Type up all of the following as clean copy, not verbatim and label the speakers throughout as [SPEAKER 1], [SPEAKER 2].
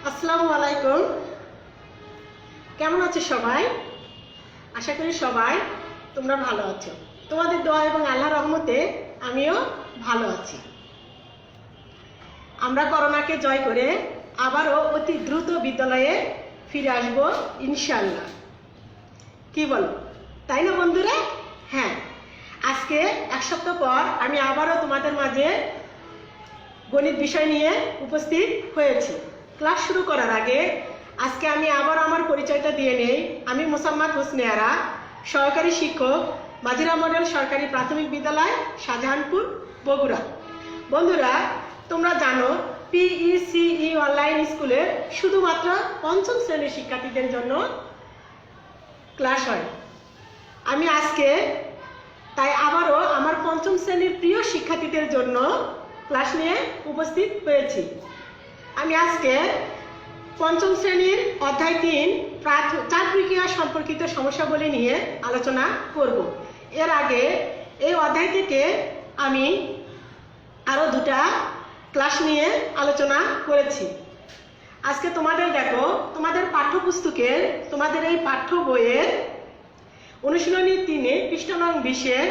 [SPEAKER 1] আসসালামু আলাইকুম। কেমন আছো সবাই? আশা করি সবাই তোমরা ভালো আছো। তোমাদের দোয়া এবং আল্লাহর রহমতে আমিও ভালো আছি। আমরা করোনাকে জয় করে আবারও অতি দ্রুত বিদ্যালয়ে ফিরে আসব ইনশাআল্লাহ। কি বলো, তাই না বন্ধুরা? হ্যাঁ, আজকে এক সপ্তাহ পর আমি আবারও তোমাদের মাঝে গণিত বিষয় নিয়ে উপস্থিত হয়েছি। ক্লাস শুরু করার আগে আজকে আমি আবার আমার পরিচয়টা দিয়ে নেই। আমি মোসাম্মদ হোসনে আরা, সহকারী শিক্ষক, মাজিরা মডেল সরকারি প্রাথমিক বিদ্যালয়, শাহজাহানপুর, বগুড়া। বন্ধুরা, তোমরা জানো PECE অনলাইন স্কুলে শুধুমাত্র পঞ্চম শ্রেণীর শিক্ষার্থীদের জন্য ক্লাস হয়। আমি আজকে তাই আবারও আমার পঞ্চম শ্রেণীর প্রিয় শিক্ষার্থীদের জন্য ক্লাস নিয়ে উপস্থিত হয়েছি। আমি আজকে পঞ্চম শ্রেণীর অধ্যায় 3 চার প্রক্রিয়া সম্পর্কিত সমস্যাগুলি নিয়ে আলোচনা করব। এর আগে এই অধ্যায় থেকে আমি আরও 2টা ক্লাস নিয়ে আলোচনা করেছি। আজকে তোমাদের দেখো, তোমাদের পাঠ্যপুস্তকের, তোমাদের এই পাঠ্য বইয়ের অনুশীলনী 3 পৃষ্ঠা নং 20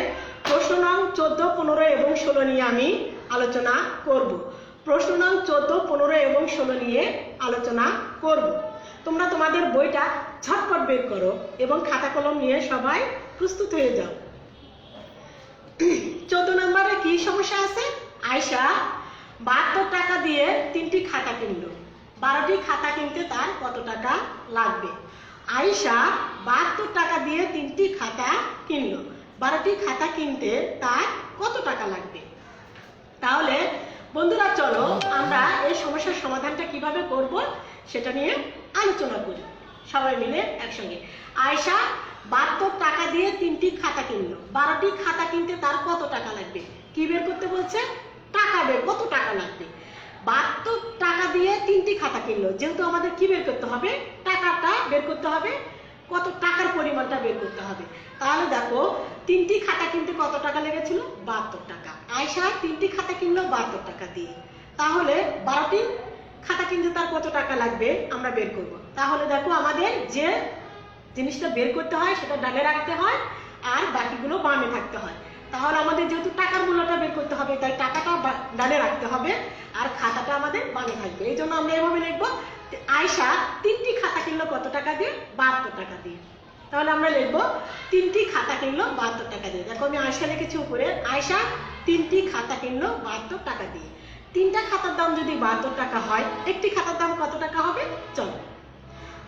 [SPEAKER 1] প্রশ্ন নং 14, 15 এবং 16 নিয়ে আমি আলোচনা করব। প্রশ্ন নং 14, 15 এবং 16 নিয়ে আলোচনা করব। তোমরা তোমাদের বইটা ঝটপট বের করো এবং খাতা কলম নিয়ে সবাই প্রস্তুত হয়ে যাও। 14 নম্বরে কি সমস্যা আছে? আয়শা 72 টাকা দিয়ে 3টি খাতা কিনলো। 12টি খাতা কিনতে তার কত টাকা লাগবে? আয়শা 72 টাকা দিয়ে 3টি খাতা কিনলো। 12টি খাতা কিনতে তার কত টাকা লাগবে? তাহলে বন্ধুরা, চলো আমরা এই সমস্যার সমাধানটা কিভাবে করব সেটা নিয়ে আলোচনা করি সবাই মিলে একসঙ্গে। আয়শা 72 টাকা দিয়ে 3টি খাতা কিনলো। 12টি খাতা কিনতে তার কত টাকা লাগবে? কি বের করতে বলছে? টাকা বের, কত টাকা লাগবে। 72 টাকা দিয়ে 3টি খাতা কিনলো, যেহেতু আমাদের কি বের করতে হবে, টাকাটা বের করতে হবে, কত টাকার পরিমাণটা বের করতে হবে। তাহলে দেখো 3টি খাতা কিনতে কত টাকা লেগেছিল, 72 টাকা। আয়শা 3টি খাতা কিনলো 72 টাকা দিয়ে। তাহলে 12টি খাতা কিনতে তার কত টাকা লাগবে আমরা বের করব। তাহলে দেখো আমাদের যে জিনিসটা বের করতে হয় সেটা ডানে রাখতে হয়, আর বাকিগুলো বামে থাকতে হয়। তাহলে আমাদের যেহেতু টাকার মূল্যটা বের করতে হবে, তাই টাকাটা ডানে রাখতে হবে আর খাতাটা আমাদের বামে থাকবে। এই জন্য আমরা এভাবে লিখবো, আয়শা 3টি খাতা কিনলো কত টাকা দিয়ে, 72 টাকা দিয়ে। তাহলে আমরা লিখবো 3টি খাতা কিনলো 72 টাকা দিয়ে। দেখো আমি আয়শা লিখেছি উপরে, আয়শা 3টি খাতা কিনলো 72 টাকা দিয়ে। 3টা খাতার দাম যদি 72 টাকা হয়, একটি খাতার দাম কত টাকা হবে, চলো।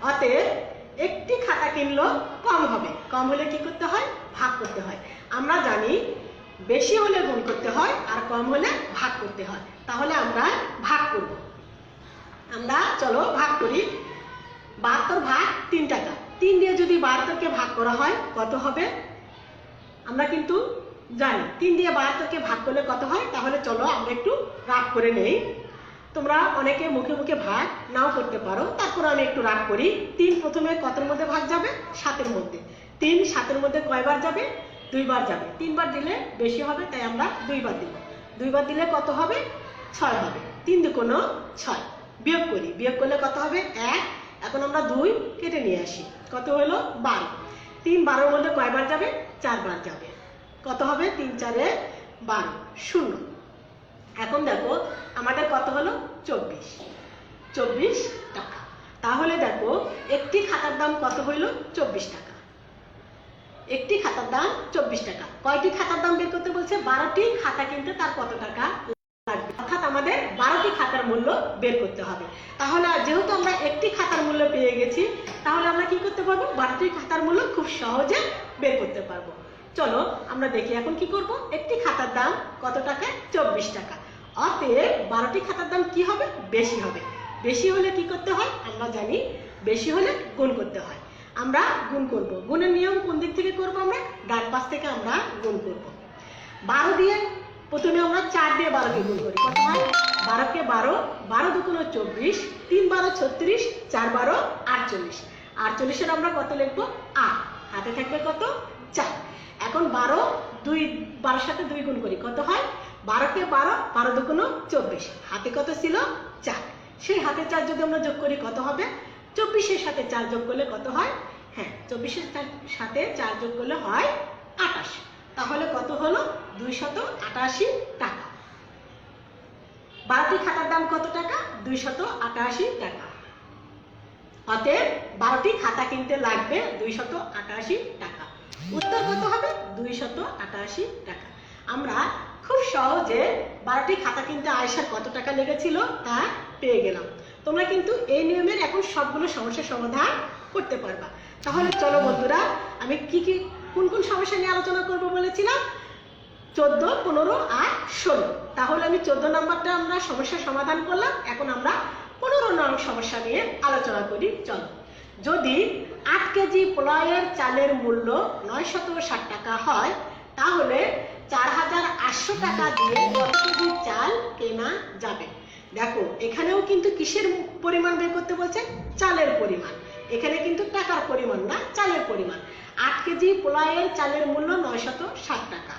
[SPEAKER 1] অতএব একটি খাতা কিনলো কম হবে, কম হলে কি করতে হয়, ভাগ করতে হয়। আমরা জানি বেশি হলে গুণ করতে হয় আর কম হলে ভাগ করতে হয়। তাহলে আমরা ভাগ করব। আমরা চলো ভাগ করি। 72 ভাগ 3 টাকা। 3 দিয়ে যদি 72কে ভাগ করা হয় কত হবে, আমরা কিন্তু জানি 3 দিয়ে 72কে ভাগ করলে কত হয়। তাহলে চলো আমরা একটু রাগ করে নেই। তোমরা অনেকে মুখে মুখে ভাগ নাও করতে পারো, তারপর আমি একটু রাগ করি। 3 প্রথমে কতের মধ্যে ভাগ যাবে, 7-এর মধ্যে। 3 7-এর মধ্যে কয়বার যাবে, 2 বার যাবে। 3 বার দিলে বেশি হবে, তাই আমরা 2 বার দিব। 2 বার দিলে কত হবে, 6 হবে। 3 দুগুণ 6। বিয়োগ করি, বিয়োগ করলে কত হবে, 1। এখন আমরা 2 কেটে নিয়ে আসি, কত হলো 12। 3 12-এর মধ্যে কয়বার যাবে, 4 বার যাবে। কত হবে, 3 4-এ 12, 0। এখন দেখো আমাদের কত হলো, 24 টাকা। তাহলে দেখো একটি খাতার দাম কত হইল, 24 টাকা। একটি খাতার দাম 24 টাকা। কয়টি খাতার দাম বের করতে বলছে, 12টি খাতা কিনতে তার কত টাকা লাগবে, অর্থাৎ আমাদের 12টি খাতার মূল্য বের করতে হবে। তাহলে যেহেতু আমরা একটি খাতার মূল্য পেয়ে গেছি, তাহলে আমরা কি করতে পারবো, 12টি খাতার মূল্য খুব সহজে বের করতে পারবো। চলো আমরা দেখি এখন কি করব। একটি খাতার দাম কত টাকা, 24 টাকা। অতএব 12টি খাতার দাম কি হবে, বেশি হবে। বেশি হলে কি করতে হয়, আমরা জানি বেশি হলে গুণ করতে হয়। আমরা গুণ করব। গুণের নিয়ম কোন দিক থেকে করব, আমরা ডান পাশ থেকে আমরা গুণ করব। 12 দিয়ে প্রথমে আমরা 4 দিয়ে 12কে গুণ করি, কত হয়, 12কে 12, 12 দুগুণ 24, 3 12 36, 4 12 48। 48-এর আমরা কত লিখবো, 8। হাতে থাকবে কত, 4। এখন 12-এর সাথে 2 গুণ করি, কত হয়, 12কে 12, 12 দুগুণ 24, হাতে কত ছিল, 4। সেই হাতে 4 যদি আমরা যোগ করি কত হবে, 24-এর সাথে 4 যোগ করলে কত হয়, হ্যাঁ 24-এর সাথে 4 যোগ করলে হয় 28। তাহলে কত হলো, 288 টাকা। 12টি খাতার দাম কত টাকা, 288 টাকা। অতএব 12টি খাতা কিনতে লাগবে 288 টাকা। উত্তর কত হবে, 288 টাকা। আমরা খুব সহজে 12টি খাতা কিনতে আয়শার কত টাকা লেগেছিল তা পেয়ে গেলাম। তোমরা কিন্তু এই নিয়মের এখন সবগুলো সমস্যার সমাধান করতে পারবা। তাহলে চলো বন্ধুরা, আমি কোন কোন সমস্যা নিয়ে আলোচনা করব বলেছিলাম, 14, 15 আর 16। তাহলে আমি 14 নম্বরটা আমরা সমস্যার সমাধান করলাম। এখন আমরা 15 নং সমস্যা নিয়ে আলোচনা করি। চলো, যদি 8 কেজি পোলাওয়ের চালের মূল্য 960 টাকা হয়, তাহলে 4800 টাকা দিয়ে কত কেজি চাল কেনা যাবে। দেখো এখানেও কিন্তু কিসের পরিমাণ বের করতে বলছে, চালের পরিমাণ। এখানে কিন্তু টাকার পরিমাণ না, চালের পরিমাণ। 8 কেজি পোলাওয়ের চালের মূল্য 960 টাকা।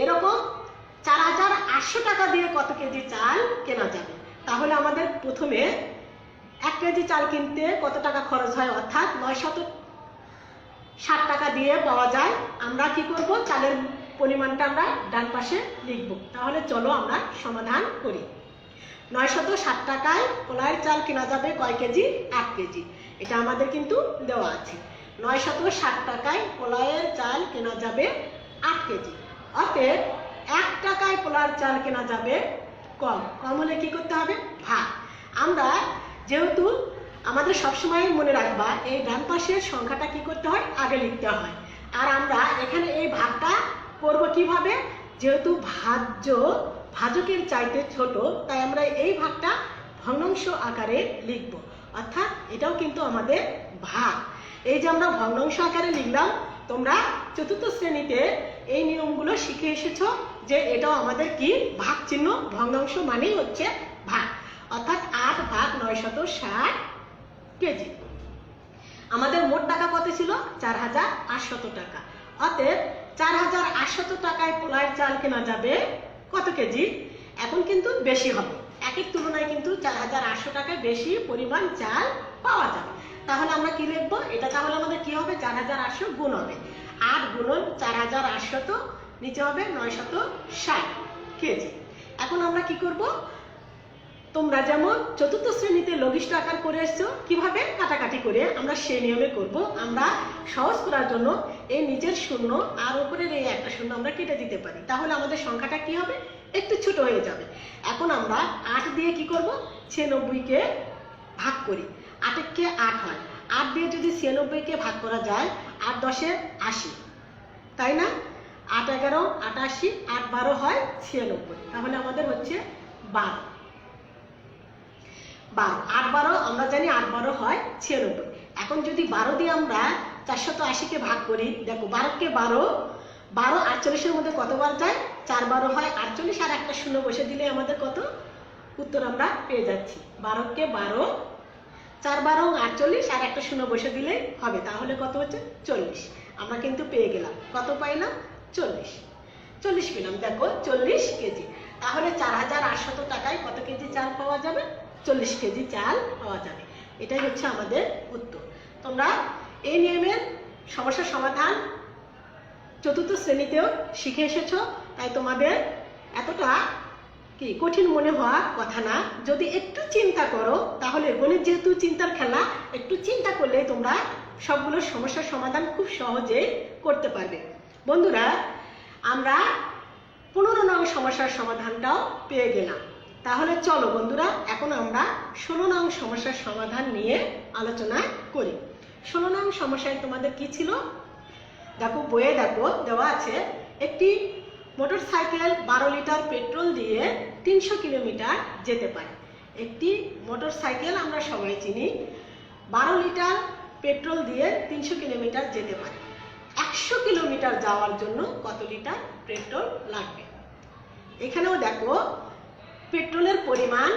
[SPEAKER 1] এরকম 4800 টাকা দিয়ে কত কেজি চাল কেনা যাবে। তাহলে আমাদের প্রথমে 1 কেজি চাল কিনতে কত টাকা খরচ হয়, অর্থাৎ 960 টাকা দিয়ে পাওয়া যায়। আমরা কি করব, চালের পরিমাণটা আমরা ডান পাশে লিখব। তাহলে চলো আমরা সমাধান করি। 960 টাকায় পোলাওয়ের চাল কেনা যাবে কয় কেজি, 1 কেজি। এটা আমাদের কিন্তু দেওয়া আছে। 960 টাকায় পোলাওয়ের চাল কেনা যাবে 8 কেজি। অতএব 1 টাকায় পোলাওয়ের চাল কেনা যাবে কম। কম হলে কি করতে হবে, ভাগ। আমরা যেহেতু আমাদের সবসময় মনে রাখবা, এই ডান পাশের সংখ্যাটা কি করতে হয়, আগে লিখতে হয়। আর আমরা এখানে এই ভাগটা করব কিভাবে, যেহেতু ভাজকের চাইতে ছোট, তাই আমরা এই ভাগটা ভগ্নাংশ আকারে লিখব। অর্থাৎ এটাও কিন্তু আমাদের ভাগ। এই যে আমরা ভগ্নাংশ আকারে লিখলাম, তোমরা 4র্থ শ্রেণীতে এই নিয়মগুলো শিখে এসেছো যে এটাও আমাদের কি, ভাগ চিহ্ন। ভগ্নাংশ মানেই হচ্ছে ভাগ। অর্থাৎ 8 ভাগ 960 কেজি। আমাদের মোট টাকা কত ছিল? 4800 টাকা। অতএব 4800 টাকায় পোলাওয়ের চাল কেনা যাবে কত কেজি? এখন কিন্তু বেশি হবে, একের তুলনায় কিন্তু 4800 টাকায় বেশি পরিমাণ চাল পাওয়া যাবে। তাহলে আমরা কি লিখবো? এটা তাহলে আমাদের কি হবে? 4800 গুণ হবে 8 গুণন 4800, তো নিচে হবে 960 কেজি। এখন আমরা কি করব? তোমরা যেমন চতুর্থ শ্রেণীতে লঘিষ্ঠ আকার করে এসছো কিভাবে কাটাকাটি করে, আমরা সেই নিয়মে করব। আমরা সহজ করার জন্য এই নিচের শূন্য আর উপরের এই একটা শূন্য আমরা কেটে দিতে পারি, তাহলে আমাদের সংখ্যাটা কি হবে? একটু ছোট হয়ে যাবে। এখন আমরা 8 দিয়ে কি করব? 96কে ভাগ করি। 8 8 হয়, 8 দিয়ে যদি 96কে ভাগ করা যায়, 8 10 80, তাই না? 8 11 88, 8 12 হয় 96, তাহলে আমাদের হচ্ছে 12। 8 12 আমরা জানি 8 12 হয় 96। এখন যদি 12 দিয়ে আমরা 480কে ভাগ করি, দেখো 12কে 12 48-এর মধ্যে কতবার যায়? 4 12 হয় 48, আর একটা শূন্য বসে দিলে আমাদের কত উত্তর আমরা পেয়ে যাচ্ছি। 12কে 12 4 12 48, আর একটা শূন্য বসে দিলে হবে, তাহলে কত হচ্ছে? 40। আমরা কিন্তু পেয়ে গেলাম, কত পাইলাম? 40 পেলাম। দেখো 40 কেজি। তাহলে 4800 টাকায় কত কেজি চাল পাওয়া যাবে? 40 কেজি চাল পাওয়া যাবে। এটাই হচ্ছে আমাদের উত্তর। তোমরা এই নিয়মের সমস্যার সমাধান চতুর্থ শ্রেণীতেও শিখে এসেছো, তাই তোমাদের এতটা কি কঠিন মনে হওয়ার কথা না। যদি একটু চিন্তা করো, তাহলে গণিত যেহেতু চিন্তার খেলা, একটু চিন্তা করলে তোমরা সবগুলো সমস্যার সমাধান খুব সহজেই করতে পারবে। বন্ধুরা, আমরা 15 নং সমস্যার সমাধানটাও পেয়ে গেলাম। তাহলে চলো বন্ধুরা, এখন আমরা 16 নং সমস্যার সমাধান নিয়ে আলোচনা করি। 16 নং সমস্যায় তোমাদের কি ছিল? দেখো বইয়ে দেখো দেওয়া আছে, একটি মোটর সাইকেল 12 লিটার পেট্রোল দিয়ে 300 কিলোমিটার যেতে পারে। একটি মোটর সাইকেল আমরা সবাই চিনি 12 লিটার পেট্রোল দিয়ে 300 কিলোমিটার যেতে পারে। 100 কিলোমিটার যাওয়ার জন্য কত লিটার পেট্রোল লাগবে? এখানেও দেখো পেট্রোলের পরিমাণ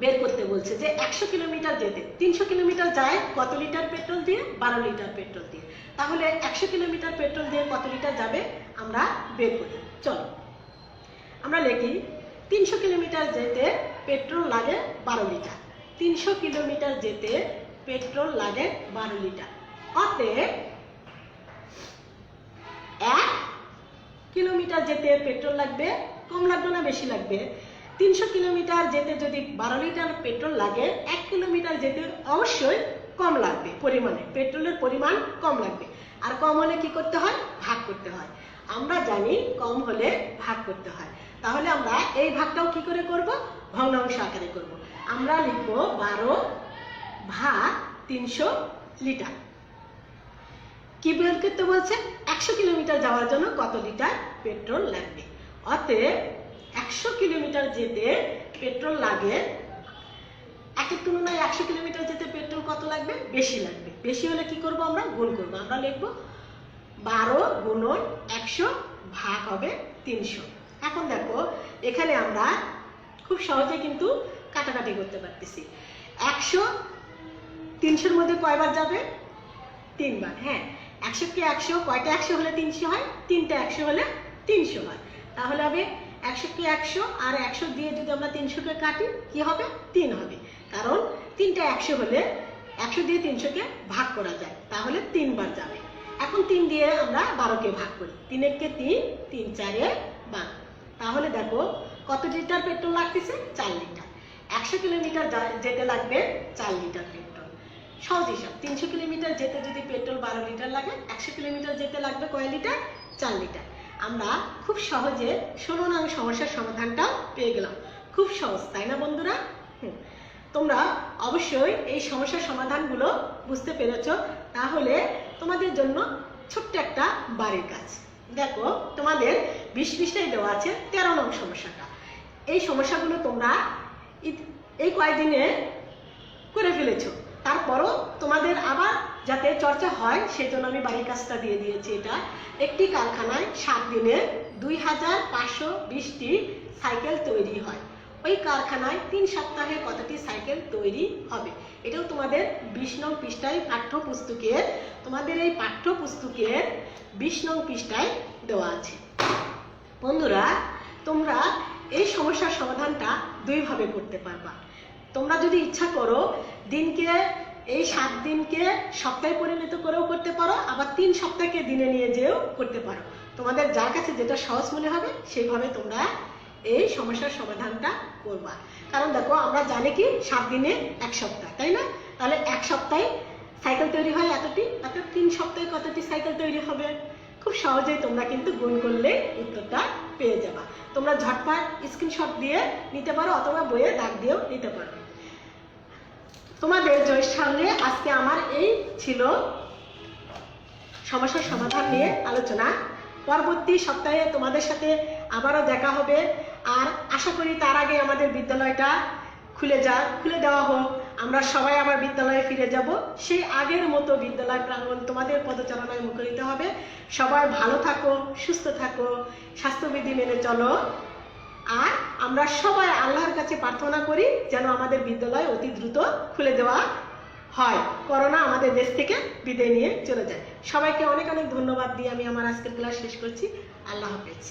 [SPEAKER 1] বের করতে বলছে, যে 100 কিলোমিটার যেতে 300 কিলোমিটার যায় কত লিটার পেট্রোল দিয়ে? 12 লিটার পেট্রোল দিয়ে। তাহলে 100 কিলোমিটার পেট্রোল দিয়ে কত লিটার যাবে আমরা বের করি। চলো আমরা লিখি, 300 কিলোমিটার যেতে পেট্রোল লাগে 12 লিটার। 300 কিলোমিটার যেতে পেট্রোল লাগে 12 লিটার। অতএব 1 কিলোমিটার যেতে পেট্রোল লাগবে, কম লাগবে না বেশি লাগবে? 300 কিলোমিটার যেতে যদি 12 লিটার পেট্রোল লাগে, 1 কিলোমিটার যেতে অবশ্যই কম লাগবে, পরিমাণে পেট্রোলের পরিমাণ কম লাগবে। আর কম হলে কি করতে হয়? ভাগ করতে হয়। আমরা জানি কম হলে ভাগ করতে হয়। তাহলে আমরা এই ভাগটাও কি করে করব? ভগ্নাংশ আকারে করব। আমরা লিখব 12 ভাগ 300 লিটার। কি বের করতে বলছে? 100 কিলোমিটার যাওয়ার জন্য কত লিটার পেট্রোল লাগবে। অতএব 100 কিলোমিটার যেতে পেট্রোল লাগে, একের তুলনায় 100 কিলোমিটার যেতে পেট্রোল কত লাগবে? বেশি লাগবে। বেশি হলে কি করব? আমরা গুণ করব। আমরা লিখব 12 গুণন 100 ভাগ হবে 300। এখন দেখো এখানে আমরা খুব সহজে কিন্তু কাটাকাটি করতে পারতেছি। 100 300-এর মধ্যে কয়বার যাবে? 3 বার। হ্যাঁ, 100 কে 100, কয়টা 100 হলে 300 হয়? 3টা 100 হলে 300 হয়। তাহলে হবে 100 কে 100, আর 100 দিয়ে যদি আমরা 300-কে কাটি কি হবে? 3 হবে। কারণ 3টা 100 হলে 100 দিয়ে 300-কে ভাগ করা যায়, তাহলে 3 বার যাবে। এখন 3 দিয়ে আমরা 12-কে ভাগ করি। 3 একে 3, 3 4-এ 12। তাহলে দেখো কত লিটার পেট্রোল লাগতেছে? 4 লিটার। 100 কিলোমিটার যেতে লাগবে 4 লিটার পেট্রোল। সহজ হিসাব, 300 কিলোমিটার যেতে যদি পেট্রোল 12 লিটার লাগে, 100 কিলোমিটার যেতে লাগবে কয় লিটার? 4 লিটার। আমরা খুব সহজে 16 নং সমস্যার সমাধানটাও পেয়ে গেলাম। খুব সহজ, তাই না বন্ধুরা? তোমরা অবশ্যই এই সমস্যার সমাধানগুলো বুঝতে পেরেছো। তাহলে তোমাদের জন্য ছোট্ট একটা বাড়ির কাজ। দেখো তোমাদের 20 পৃষ্ঠায় দেওয়া আছে 13 নং সমস্যাটা। এই সমস্যাগুলো তোমরা এই কয়েকদিনে করে ফেলেছো, তারপরও তোমাদের আবার যাতে চর্চা হয় সেজন্য আমি বাড়ির কাজটা দিয়ে দিয়েছি। এটা একটি কারখানায় 7 দিনে 2520টি সাইকেল তৈরি হয়। ওই কারখানায় 3 সপ্তাহে কতটি সাইকেল তৈরি হবে। এটাও তোমাদের 20 নং পৃষ্ঠায় পাঠ্যপুস্তকের, তোমাদের এই পাঠ্যপুস্তকের 20 নং পৃষ্ঠায় দেওয়া আছে। বন্ধুরা, তোমরা এই সমস্যার সমাধানটা দুইভাবে করতে পারবা। তোমরা যদি ইচ্ছা করো দিনকে, এই 7 দিনকে সপ্তাহে পরিণত করেও করতে পারো, আবার 3 সপ্তাহকে দিনে নিয়ে যেও করতে পারো। তোমাদের যার কাছে যেটা সহজ মনে হবে সেইভাবে তোমরা এই সমস্যার সমাধানটা করবা। কারণ দেখো, আমরা জানি কি 7 দিনে 1 সপ্তাহ, তাই না? তাহলে 1 সপ্তাহে সাইকেল তৈরি হয় এতটি, অর্থাৎ 3 সপ্তাহে কতটি সাইকেল তৈরি হবে? খুব সহজেই তোমরা কিন্তু গুণ করলে উত্তরটা পেয়ে যাবা। তোমরা ঝটপট স্ক্রিনশট দিয়ে নিতে পারো অথবা বইয়ে দাগ দিয়েও নিতে পারো। তোমাদের জয়ের সঙ্গে আজকে আমার এই ছিল সমস্যার সমাধান নিয়ে আলোচনা। পরবর্তী সপ্তাহে তোমাদের সাথে আবারও দেখা হবে। আর আশা করি তার আগে আমাদের বিদ্যালয়টা খুলে দেওয়া হোক, আমরা সবাই আবার বিদ্যালয়ে ফিরে যাব। সেই আগের মতো বিদ্যালয় প্রাঙ্গণ তোমাদের পদচারণায় মুখরিত হবে। সবাই ভালো থাকো, সুস্থ থাকো, স্বাস্থ্যবিধি মেনে চলো। আর আমরা সবাই আল্লাহর কাছে প্রার্থনা করি যেন আমাদের বিদ্যালয় অতি দ্রুত খুলে দেওয়া হয়, করোনা আমাদের দেশ থেকে বিদায় নিয়ে চলে যায়। সবাইকে অনেক অনেক ধন্যবাদ দিয়ে আমি আমার আজকের ক্লাস শেষ করছি। আল্লাহ হাফেজ।